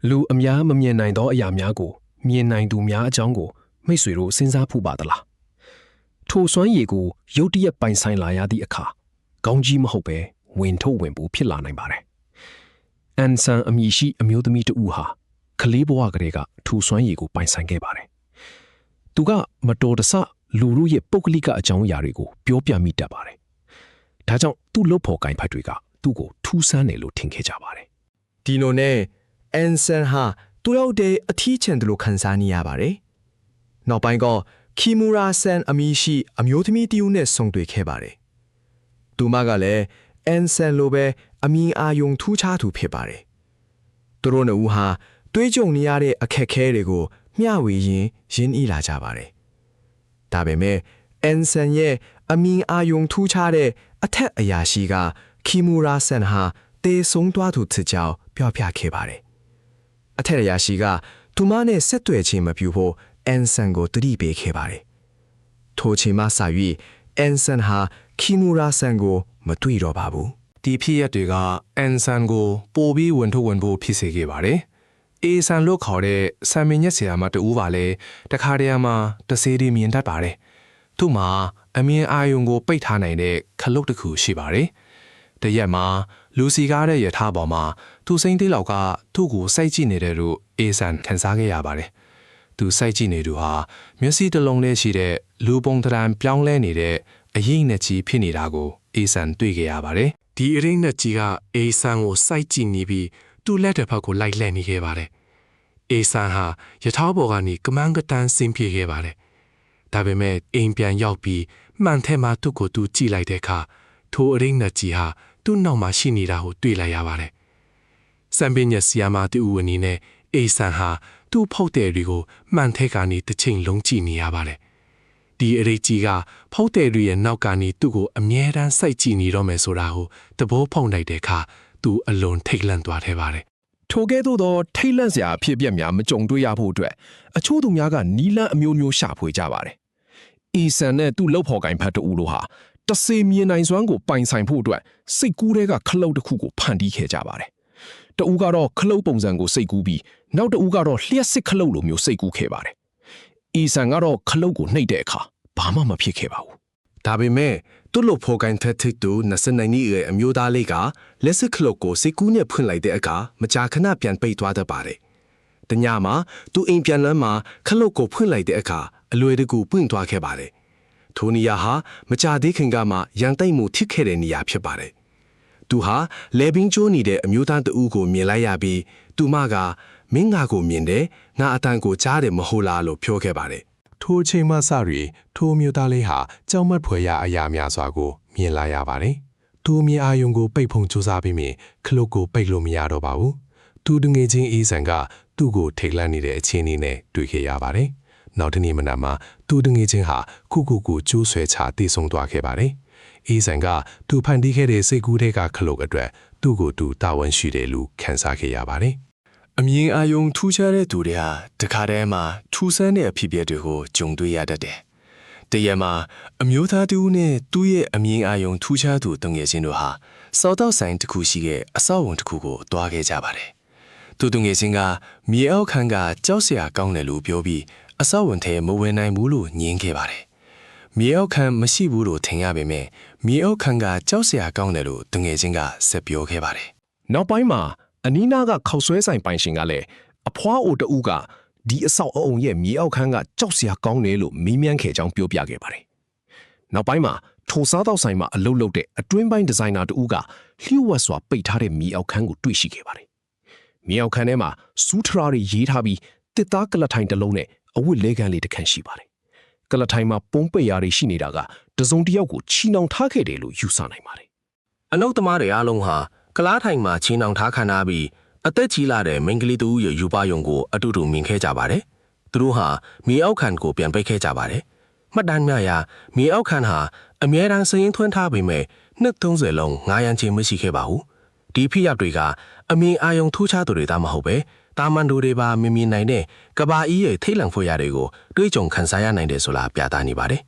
လူအများမမြင်နိုင်သောအရာများကိုမြင်နိုင်သူများအကြောင်းကိုမိတ်ဆွေတို့စဉ်းစားဖို့ပါသလားထိုစွမ်းရည်ကိုရုတ်တရက်ပိုင်ဆိုင်လာရသည့်အခါကောင်းကြီးမဟုတ်ပဲဝင်ထုတ်ဝင်ပို့ဖြစ်လာနိုင်ပါတယ်အန်ဆန်အမည်ရှိအမျိုးသမီးတဦးဟာကလေးဘဝကလေးကထိုစွမ်းရည်ကိုပိုင်ဆိုင်ခဲ့ပါတယ်သူကမတော်တဆလူတို့ရဲ့ပုဂ္ဂလိကအကြောင်းအရာတွေကိုပြောပြမိတတ်ပါတယ်ဒါကြောင့်သူ့လုပ်ဖော်ကိုင်ဖက်တွေကသူ့ကိုထူးဆန်းတယ်လို့ထင်ခဲ့ကြပါတယ်ဒီလိုနဲ့အန်ဆန်ဟာသူရောက်တဲ့အထီးချန်တယ်လို့ခန်းစားနေရပါတယ်နောက်ပိုင်းကခီမူရာဆန်အမည်ရှိအမျိုးသမီးတဦးနဲ့ဆုံတွေ့ခဲ့ပါတယ်သူမကလည်းအန်ဆန်လိုပဲအမည်အာယုံထူးခြားသူဖြစ်ပါတယ်သူတို့နှစ်ဦးဟာတွေးကြုံနေရတဲ့အခက်အခဲတွေကိုမျှဝေရင်းရင်းနှီးလာကြပါတယ်ဒါပေမဲ့အန်ဆန်ရဲ့အမည်အာယုံထူးခြားတဲ့အထက်အရာရှိကခီမူရာဆန်ဟာတေဆုံးသွားသူဖြစ်ကြောင်းပြောပြခဲ့ပါတယ်အထက်အရာရှိကသူမနဲ့ဆက်သွယ်ခြင်းမပြုဖို့အန်ဆန်ကိုတတိပေးခဲ့ပါတယ်ထိုချိန်မှစ၍အန်ဆန်ဟာခီမူရာဆန်ကိုမတွေ့တော့ပါဘူးဒီဖြစ်ရပ်တွေကအန်ဆန်ကိုပိုပြီးဝင်ထုတ်ဝင်ဖို့ဖြစ်စေခဲ့ပါတယ်အေဆန်လို့ခေါ်တဲ့ဆံမင်းညက်ဆရာမတူပါလေတခါတည်းမှာတစေးဒီမြင်တတ်ပါတယ်သူ့မှာအမြင်အာယုံကိုပိတ်ထားနိုင်တဲ့ခလုတ်တစ်ခုရှိပါတယ်တရက်မှာလူစီကားတဲ့ရထားပေါ်မှာသူစိမ့်သေးလောက်ကသူ့ကိုစိုက်ကြည့်နေတဲ့လို့အေဆန်ခန်းစားခဲ့ရပါတယ်သူစိုက်ကြည့်နေသူဟာမျက်စိတစ်လုံးလေးရှိတဲ့လူပုံတံပြောင်းလဲနေတဲ့အရေးနဲ့ကြီးဖြစ်နေတာကိုအေဆန်တွေ့ခဲ့ရပါတယ်ဒီအရေးနဲ့ကြီးကအေဆန်ကိုစိုက်ကြည့်နေပြီးသူ့လက်တစ်ဖက်ကိုလိုက်လှည့်နေခဲ့ပါတယ်အေဆန်ဟာရထားပေါ်ကနေကမန်းကတန်းဆင်းပြေးခဲ့ပါတယ်ဒါပေမဲ့အိမ်ပြန်ရောက်ပြီးမှန်ထဲမှာသူ့ကိုသူကြည့်လိုက်တဲ့အခါထိုအရေးနဲ့ကြီးဟာသူ့နောက်မှာရှိနေတာကိုတွေ့လိုက်ရပါတယ်စံပင်ညက်ဆီယာမာတူအနေနဲ့အေဆန်ဟာသူ့ဖောက်တဲ့တွေကိုမှန်ထဲကနေတစ်ချိန်လုံးကြည့်နေရပါတယ်ဒီအရေးကြီးကဖောက်တဲ့တွေရဲ့နောက်ကနေသူ့ကိုအမြဲတမ်းစိုက်ကြည့်နေတော့မယ်ဆိုတာကိုသဘောပေါက်လိုက်တဲ့အခါသူအလွန်ထိတ်လန့်သွားခဲ့ပါတယ်ထိုကဲ့သို့သောထိတ်လန့်စရာအဖြစ်အပျက်များမကြုံတွေ့ရဖို့အတွက်အချို့သူများကနီလန်းအမျိုးမျိုးရှာဖွေကြပါတယ်။အီဆန်နဲ့သူ့လုပ်ဖော်ကိုင်ဖက်တူတို့ဟာတစေမြင်နိုင်စွမ်းကိုပိုင်ဆိုင်ဖို့အတွက်စိတ်ကူးတွေကခလုတ်တစ်ခုကိုဖန်တီးခဲ့ကြပါတယ်။တဦးကတော့ခလုတ်ပုံစံကိုစိတ်ကူးပြီးနောက်တဦးကတော့လျှက်စစ်ခလုတ်လိုမျိုးစိတ်ကူးခဲ့ပါတယ်။အီဆန်ကတော့ခလုတ်ကိုနှိပ်တဲ့အခါဘာမှမဖြစ်ခဲ့ပါဘူး။ဒါပေမဲ့သူ့လုပ်ဖော်ကိုင်ဖက်တူ29နှစ်ရဲ့အမျိုးသားလေးကလက်စစ်ခလုတ်ကိုစိတ်ကူးနဲ့ဖွင့်လိုက်တဲ့အခါမကြာခဏပြန်ပိတ်သွားတတ်ပါတယ်။တညမှာသူအိမ်ပြန်လမ်းမှာခလုတ်ကိုဖွင့်လိုက်တဲ့အခါအလွယ်တကူပွင့်သွားခဲ့ပါတယ်။ထိုနေရာဟာမကြာသေးခင်ကမှရန်တိုက်မှုဖြစ်ခဲ့တဲ့နေရာဖြစ်ပါတယ်။သူဟာလေဘင်းကျိုးနေတဲ့အမျိုးသားတဦးကိုမြင်လိုက်ရပြီးသူမကမင်းငါကိုမြင်တယ်ငါအတန်ကိုကြားတယ်မဟုတ်လားလို့ပြောခဲ့ပါတယ်ထိုအချိန်မှစရီထိုမျိုးသားလေးဟာကြောက်မက်ဖွယ်ရာအရာများစွာကိုမြင်လာရပါတယ်။သူမြင်အာယုံကိုပိတ်ဖုံစူးစမ်းပြီးမြင်ခလုတ်ကိုပိတ်လို့မရတော့ပါဘူး။သူတငယ်ချင်းအေးဆန်ကသူ့ကိုထိတ်လန့်နေတဲ့အခြေအနေနဲ့တွေ့ခဲ့ရပါတယ်။နောက်တနေ့မနက်မှာသူတငယ်ချင်းဟာခုကျိုးဆွဲချတည်ဆုံသွားခဲ့ပါတယ်။အေးဆန်ကသူဖန်တီးခဲ့တဲ့စိတ်ကူးတဲ့ကခလုတ်အတွက်သူ့ကိုသူတာဝန်ရှိတယ်လို့ခံစားခဲ့ရပါတယ်။အမြင်အာယုံထူးခြားတဲ့သူတွေဟာတခါတည်းမှာထူးဆန်းတဲ့အဖြစ်အပျက်တွေကိုကြုံတွေ့ရတတ်တယ်။တရက်မှာအမျိုးသားတူနဲ့သူ့ရဲ့အမြင်အာယုံထူးခြားသူတငယ်ချင်းတို့ဟာစောတော့ဆိုင်တစ်ခုရှိတဲ့အဆောက်အုံတစ်ခုကိုတွားခဲ့ကြပါတယ်။သူတငယ်ချင်းကမြေအောက်ခန်းကကြောက်စရာကောင်းတယ်လို့ပြောပြီးအဆောက်အုံထဲမဝင်နိုင်ဘူးလို့ညင်းခဲ့ပါတယ်။မြေအောက်ခန်းမရှိဘူးလို့ထင်ရပေမဲ့မြေအောက်ခန်းကကြောက်စရာကောင်းတယ်လို့တငယ်ချင်းကဆက်ပြောခဲ့ပါတယ်။နောက်ပိုင်းမှာအနီးနားကခောက်ဆွဲဆိုင်ပိုင်ရှင်ကလည်းအဖွားအိုတဦးကဒီအဆောက်အအုံရဲ့မြေအောက်ခန်းကကြောက်စရာကောင်းတယ်လို့မေးမြန်းခဲ့ကြောင်းပြောပြခဲ့ပါတယ်။နောက်ပိုင်းမှာထိုစားတောက်ဆိုင်မှာအလုပ်လုပ်တဲ့အတွင်းပိုင်းဒီဇိုင်နာတဦးကလျှို့ဝှက်စွာပိတ်ထားတဲ့မြေအောက်ခန်းကိုတွေ့ရှိခဲ့ပါတယ်။မြေအောက်ခန်းထဲမှာစူးထရာတွေရေးထားပြီးတစ်သားကလထိုင်တစ်လုံးနဲ့အဝတ်လဲခန်းလေးတစ်ခန်းရှိပါတယ်။ကလထိုင်မှာပုံပိတ်ရာတွေရှိနေတာကတစုံတစ်ယောက်ကိုချီနှောင်ထားခဲ့တယ်လို့ယူဆနိုင်ပါတယ်။အလုပ်သမားတွေအားလုံးဟာကလားထိုင်မှာချီနှောင်ထားခံထားပြီးအသက်ကြီးလာတဲ့မိန်းကလေးတူရဲ့ယူပယုံကိုအတူတူမြင်ခဲ့ကြပါတယ်။သူတို့ဟာမြေအောက်ခန်းကိုပြန်ပိတ်ခဲ့ကြပါတယ်။မှတ်တမ်းများအရမြေအောက်ခန်းဟာအမြဲတမ်းစရင်သွင်းထားပေမဲ့နှစ်30လုံးငားရန်ချင်းမရှိခဲ့ပါဘူး။ဒီဖြစ်ရပ်တွေကအမြင်အာယုံထူးခြားသူတွေသားမဟုတ်ပဲတာမန်တို့တွေပါမြင်နိုင်တဲ့ကဘာအီးရဲ့ထိတ်လန့်ဖွယ်ရာတွေကိုတွေးကြုံခံစားရနိုင်တယ်ဆိုတာပြသနေပါတယ်